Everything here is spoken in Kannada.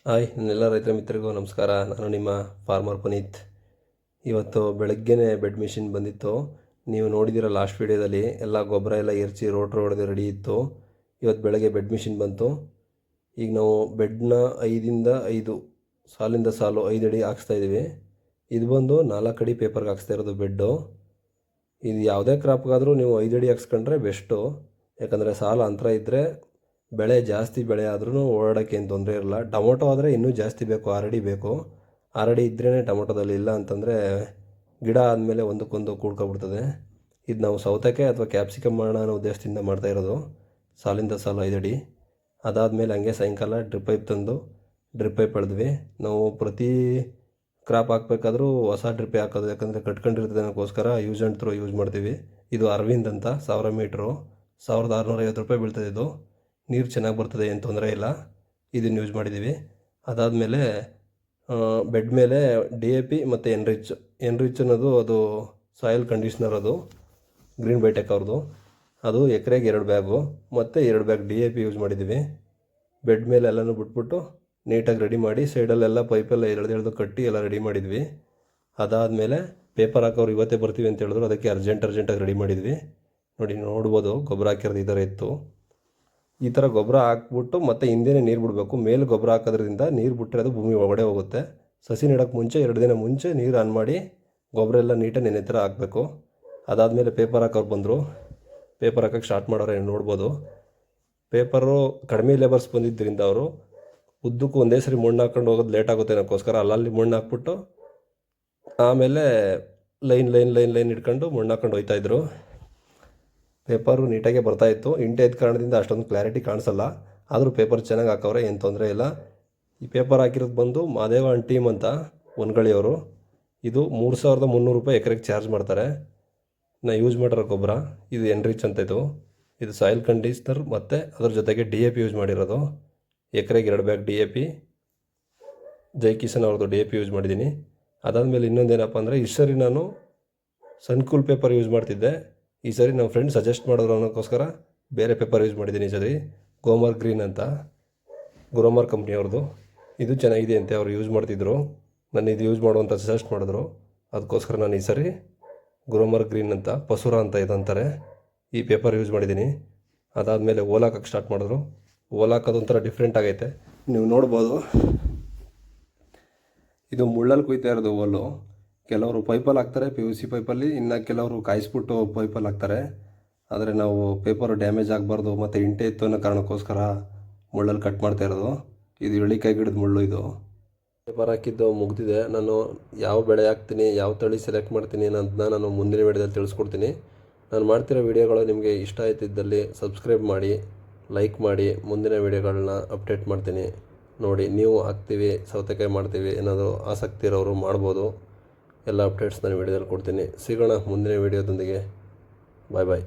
ಹಾಯ್ ನನ್ನೆಲ್ಲ ರೈತರ ಮಿತ್ರರಿಗೂ ನಮಸ್ಕಾರ. ನಾನು ನಿಮ್ಮ ಫಾರ್ಮರ್ ಪುನೀತ್. ಇವತ್ತು ಬೆಳಗ್ಗೆನೇ ಬೆಡ್ ಮಿಷಿನ್ ಬಂದಿತ್ತು. ನೀವು ನೋಡಿದಿರ ಲಾಸ್ಟ್ ವೀಡಿಯೋದಲ್ಲಿ ಎಲ್ಲ ಗೊಬ್ಬರ ಎಲ್ಲ ಎರಚಿ ರೋಟ್ರ್ ಹೊಡೆದು ರೆಡಿ ಇತ್ತು. ಇವತ್ತು ಬೆಳಗ್ಗೆ ಬೆಡ್ ಮಿಷಿನ್ ಬಂತು. ಈಗ ನಾವು ಬೆಡ್ನ 5 ಸಾಲಿಂದ ಸಾಲು 5 ಅಡಿ ಹಾಕ್ಸ್ತಾ ಇದ್ದೀವಿ. ಇದು ಬಂದು 4 ಅಡಿ ಪೇಪರ್ಗೆ ಹಾಕ್ಸ್ತಾ ಇರೋದು ಬೆಡ್ಡು. ಇದು ಯಾವುದೇ ಕ್ರಾಪ್ಗಾದರೂ ನೀವು 5 ಅಡಿ ಹಾಕ್ಸ್ಕೊಂಡ್ರೆ ಬೆಸ್ಟು. ಯಾಕಂದರೆ ಸಾಲು ಅಂತರ ಇದ್ದರೆ ಬೆಳೆ ಜಾಸ್ತಿ ಬೆಳೆ ಆದ್ರೂ ಓಡಾಡೋಕ್ಕೆ ಏನು ತೊಂದರೆ ಇರಲ್ಲ. ಟೊಮೊಟೊ ಆದರೆ ಇನ್ನೂ ಜಾಸ್ತಿ ಬೇಕು, 6 ಅಡಿ ಬೇಕು. 6 ಅಡಿ ಇದ್ರೇ ಟೊಮೊಟೊದಲ್ಲಿ, ಇಲ್ಲ ಅಂತಂದರೆ ಗಿಡ ಆದಮೇಲೆ ಒಂದಕ್ಕೊಂದು ಕೂಡ್ಕೊಬಿಡ್ತದೆ. ಇದು ನಾವು ಸೌತೆಕಾಯಿ ಅಥವಾ ಕ್ಯಾಪ್ಸಿಕಮ್ ಮಾಡೋಣ ಅನ್ನೋ ಉದ್ದೇಶದಿಂದ ಮಾಡ್ತಾಯಿರೋದು. ಸಾಲಿಂದ ಸಾಲು 5 ಅಡಿ. ಅದಾದಮೇಲೆ ಹಂಗೆ ಸಾಯಂಕಾಲ ಡ್ರಿಪ್ ಪೈಪ್ ತಂದು ಡ್ರಿಪ್ ಪೈಪ್ ಎಳೆದ್ವಿ. ನಾವು ಪ್ರತಿ ಕ್ರಾಪ್ ಹಾಕಬೇಕಾದ್ರೂ ಹೊಸ ಡ್ರಿಪ್ಪೇ ಹಾಕೋದು, ಯಾಕಂದರೆ ಕಟ್ಕೊಂಡಿರ್ತದೆ ಅನ್ನೋಕ್ಕೋಸ್ಕರ ಯೂಸ್ ಆ್ಯಂಡ್ ಥ್ರೋ ಯೂಸ್ ಮಾಡ್ತೀವಿ. ಇದು ಅರವಿಂದ್ ಅಂತ 1000 ಮೀಟ್ರು, 1650 ರೂಪಾಯಿ ಬೀಳ್ತದೆ. ಇದು ನೀರು ಚೆನ್ನಾಗಿ ಬರ್ತದೆ, ಏನು ತೊಂದರೆ ಇಲ್ಲ. ಇದನ್ನು ಯೂಸ್ ಮಾಡಿದ್ದೀವಿ. ಅದಾದಮೇಲೆ ಬೆಡ್ ಮೇಲೆ DAP ಮತ್ತು ಎನ್ರಿಚ್ ಅನ್ನೋದು ಅದು ಸಾಯಿಲ್ ಕಂಡೀಷ್ನರ್, ಅದು ಗ್ರೀನ್ ಬೈಟೆಕ್ ಅವ್ರದ್ದು. ಅದು ಎಕರೆಗೆ 2 ಬ್ಯಾಗು ಮತ್ತು 2 ಬ್ಯಾಗ್ DAP ಯೂಸ್ ಮಾಡಿದ್ದೀವಿ. ಬೆಡ್ ಮೇಲೆ ಎಲ್ಲನೂ ಬಿಟ್ಬಿಟ್ಟು ನೀಟಾಗಿ ರೆಡಿ ಮಾಡಿ ಸೈಡಲ್ಲೆಲ್ಲ ಪೈಪೆಲ್ಲ ಎಳೆದು ಕಟ್ಟಿ ಎಲ್ಲ ರೆಡಿ ಮಾಡಿದ್ವಿ. ಅದಾದಮೇಲೆ ಪೇಪರ್ ಹಾಕೋರು ಇವತ್ತೇ ಬರ್ತೀವಿ ಅಂತ ಹೇಳಿದ್ರು. ಅದಕ್ಕೆ ಅರ್ಜೆಂಟಾಗಿ ರೆಡಿ ಮಾಡಿದ್ವಿ. ನೋಡ್ಬೋದು ಗೊಬ್ಬರ ಹಾಕಿರೋದು ಈ ಥರ ಇತ್ತು. ಈ ಥರ ಗೊಬ್ಬರ ಹಾಕ್ಬಿಟ್ಟು ಮತ್ತೆ ಹಿಂದೆನೇ ನೀರು ಬಿಡಬೇಕು. ಮೇಲೆ ಗೊಬ್ಬರ ಹಾಕೋದ್ರಿಂದ ನೀರು ಬಿಟ್ಟರೆ ಅದು ಭೂಮಿ ಒಳಗಡೆ ಹೋಗುತ್ತೆ. ಸಸಿ ನೆಡೋಕ್ಕೆ ಮುಂಚೆ 2 ದಿನ ಮುಂಚೆ ನೀರು ಆನ್ ಮಾಡಿ ಗೊಬ್ಬರ ಎಲ್ಲ ನೀಟಾಗಿ ನೆನೆ ಥರ ಹಾಕಬೇಕು. ಅದಾದಮೇಲೆ ಪೇಪರ್ ಹಾಕೋರು ಬಂದರು. ಪೇಪರ್ ಹಾಕೋಕ್ಕೆ ಸ್ಟಾರ್ಟ್ ಮಾಡೋರು ನೋಡ್ಬೋದು. ಪೇಪರು ಕಡಿಮೆ ಲೇಬರ್ಸ್ ಬಂದಿದ್ದರಿಂದ ಅವರು ಉದ್ದಕ್ಕೂ ಒಂದೇ ಸರಿ ಮಣ್ಣು ಹಾಕ್ಕೊಂಡು ಹೋಗೋದು ಲೇಟ್ ಆಗುತ್ತೆ ಅನ್ನೋಕ್ಕೋಸ್ಕರ ಅಲ್ಲಲ್ಲಿ ಮಣ್ಣು ಹಾಕ್ಬಿಟ್ಟು ಆಮೇಲೆ ಲೈನ್ ಇಟ್ಕೊಂಡು ಮಣ್ಣು ಹಾಕ್ಕೊಂಡು ಹೋಗ್ತಾಯಿದ್ರು. ಪೇಪರು ನೀಟಾಗೆ ಬರ್ತಾಯಿತ್ತು. ಇಂಟೆ ಇದ್ದ ಕಾರಣದಿಂದ ಅಷ್ಟೊಂದು ಕ್ಲಾರಿಟಿ ಕಾಣಿಸಲ್ಲ, ಆದರೂ ಪೇಪರ್ ಚೆನ್ನಾಗಿ ಹಾಕವ್ರೆ, ಏನು ತೊಂದರೆ ಇಲ್ಲ. ಈ ಪೇಪರ್ ಹಾಕಿರೋದು ಬಂದು ಮಾದೇವ ಅಂಡ್ ಟೀಮ್ ಅಂತ ಒನ್ಗಳಿಯವರು. ಇದು 3300 ರೂಪಾಯಿ ಎಕರೆಗೆ ಚಾರ್ಜ್ ಮಾಡ್ತಾರೆ. ನಾ ಯೂಸ್ ಮಾಡಿರೋ ಗೊಬ್ಬರ ಇದು ಎನ್ರಿಚ್ ಅಂತ. ಇದು ಸಾಯಿಲ್ ಕಂಡೀಷ್ನರ್ ಮತ್ತು ಅದ್ರ ಜೊತೆಗೆ DAP ಯೂಸ್ ಮಾಡಿರೋದು. ಎಕರೆಗೆ 2 ಬ್ಯಾಗ್ DAP, ಜೈ ಕಿಸನ್ ಅವ್ರದ್ದು DAP ಯೂಸ್ ಮಾಡಿದ್ದೀನಿ. ಅದಾದಮೇಲೆ ಇನ್ನೊಂದೇನಪ್ಪ ಅಂದರೆ, ಈ ಸರಿ ನಾನು ಸನ್ಕೂಲ್ ಪೇಪರ್ ಯೂಸ್ ಮಾಡ್ತಿದ್ದೆ. ಈ ಸರಿ ನಮ್ಮ ಫ್ರೆಂಡ್ ಸಜೆಸ್ಟ್ ಮಾಡಿದ್ರು ಅನ್ನೋಕ್ಕೋಸ್ಕರ ಬೇರೆ ಪೇಪರ್ ಯೂಸ್ ಮಾಡಿದ್ದೀನಿ. ಈ ಸರಿ ಗೋಮರ್ ಗ್ರೀನ್ ಅಂತ, ಗ್ರೋಮರ್ ಕಂಪ್ನಿಯವ್ರದ್ದು. ಇದು ಚೆನ್ನಾಗಿದೆ ಅಂತೆ, ಅವ್ರು ಯೂಸ್ ಮಾಡ್ತಿದ್ರು. ನಾನು ಇದು ಯೂಸ್ ಮಾಡುವಂಥ ಸಜೆಸ್ಟ್ ಮಾಡಿದ್ರು. ಅದಕ್ಕೋಸ್ಕರ ನಾನು ಈ ಸರಿ ಗ್ರೋಮರ್ ಗ್ರೀನ್ ಅಂತ, ಪಸುರ ಅಂತ ಇದಂತಾರೆ, ಈ ಪೇಪರ್ ಯೂಸ್ ಮಾಡಿದ್ದೀನಿ. ಅದಾದಮೇಲೆ ಓಲ್ ಹಾಕೋಕ್ಕೆ ಸ್ಟಾರ್ಟ್ ಮಾಡಿದ್ರು. ಓಲ್ ಹಾಕೋದು ಒಂಥರ ಡಿಫ್ರೆಂಟ್ ಆಗೈತೆ, ನೀವು ನೋಡ್ಬೋದು. ಇದು ಮುಳ್ಳಲ್ಲಿ ಕುಯ್ತಾ ಇರೋದು ಓಲು. ಕೆಲವರು ಪೈಪಲ್ಲಿ ಹಾಕ್ತಾರೆ, PVC ಪೈಪಲ್ಲಿ. ಇನ್ನು ಕೆಲವರು ಕಾಯಿಸ್ಬಿಟ್ಟು ಪೈಪಲ್ಲಿ ಹಾಕ್ತಾರೆ. ಆದರೆ ನಾವು ಪೇಪರು ಡ್ಯಾಮೇಜ್ ಆಗಬಾರ್ದು ಮತ್ತು ಇಂಟೆ ಇತ್ತು ಅನ್ನೋ ಕಾರಣಕ್ಕೋಸ್ಕರ ಮುಳ್ಳಲ್ಲಿ ಕಟ್ ಮಾಡ್ತಾ ಇರೋದು. ಇದು ಎಳ್ಳಿಕಾಯಿ ಗಿಡದ ಮುಳ್ಳು. ಇದು ಪೇಪರ್ ಹಾಕಿದ್ದು ಮುಗ್ದಿದೆ. ನಾನು ಯಾವ ಬೆಳೆ ಹಾಕ್ತೀನಿ, ಯಾವ ತಳಿ ಸೆಲೆಕ್ಟ್ ಮಾಡ್ತೀನಿ ಅನ್ನೋದನ್ನ ನಾನು ಮುಂದಿನ ವಿಡಿಯೋದಲ್ಲಿ ತಿಳಿಸ್ಕೊಡ್ತೀನಿ. ನಾನು ಮಾಡ್ತಿರೋ ವಿಡಿಯೋಗಳು ನಿಮಗೆ ಇಷ್ಟ ಆಯ್ತಿದ್ದಲ್ಲಿ ಸಬ್ಸ್ಕ್ರೈಬ್ ಮಾಡಿ, ಲೈಕ್ ಮಾಡಿ. ಮುಂದಿನ ವಿಡಿಯೋಗಳನ್ನ ಅಪ್ಡೇಟ್ ಮಾಡ್ತೀನಿ ನೋಡಿ. ನೀವು ಹಾಕ್ತೀವಿ, ಸೌತೆಕಾಯಿ ಮಾಡ್ತೀವಿ ಏನಾದರೂ ಆಸಕ್ತಿ ಇರೋರು ಮಾಡ್ಬೋದು. ಎಲ್ಲ ಅಪ್ಡೇಟ್ಸ್ ನಾನು ವಿಡಿಯೋದಲ್ಲಿ ಕೊಡ್ತೀನಿ. ಸಿಗೋಣ ಮುಂದಿನ ವಿಡಿಯೋದೊಂದಿಗೆ. ಬಾಯ್.